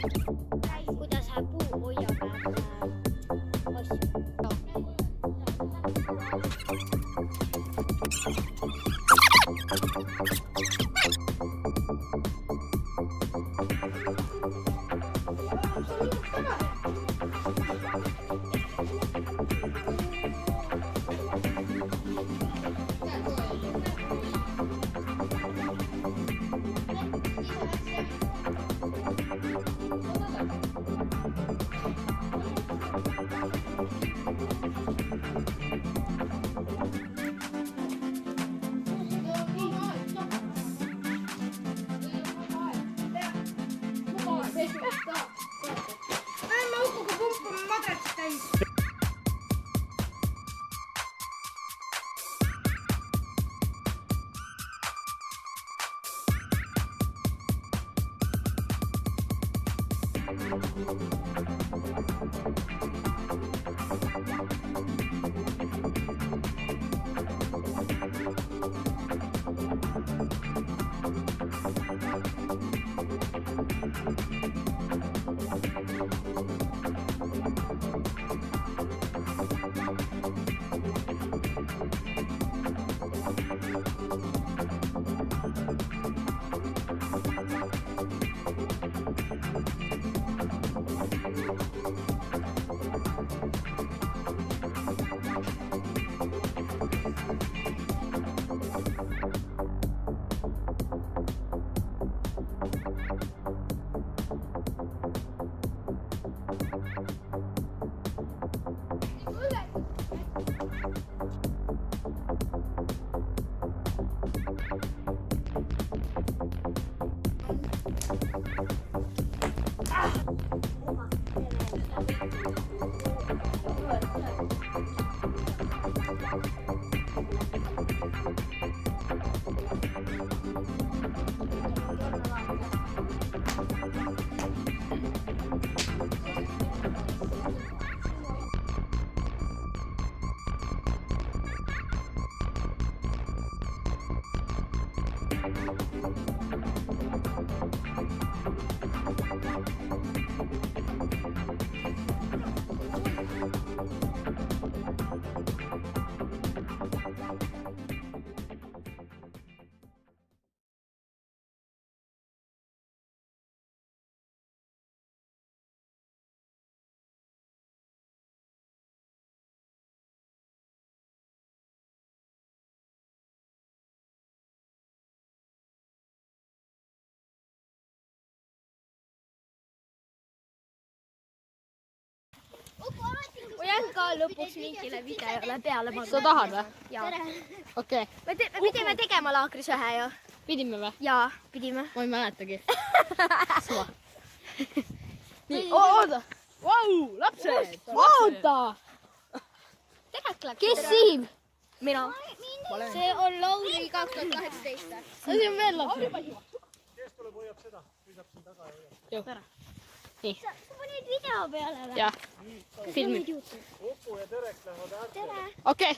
kuidas puu hoiab ma jään ka lõpuks mingile videole peale. Sa tahad või? Jaa. Okei. Me pidime tegema laagris ühe ju. Pidime või? Jaa, pidime. Ma ei mäletagi. Suva. Nii, oota! Vau, lapsed! Oota! Kes siin? Mina. See on Lauri 2018. See on veel lapsed. Kes tuleb hoiab seda? Lisab siin taga ja hoiab. Nii. Sa panid video peale või? Jah. Filmid. Uku ja Terek lähevad äärde. Okei.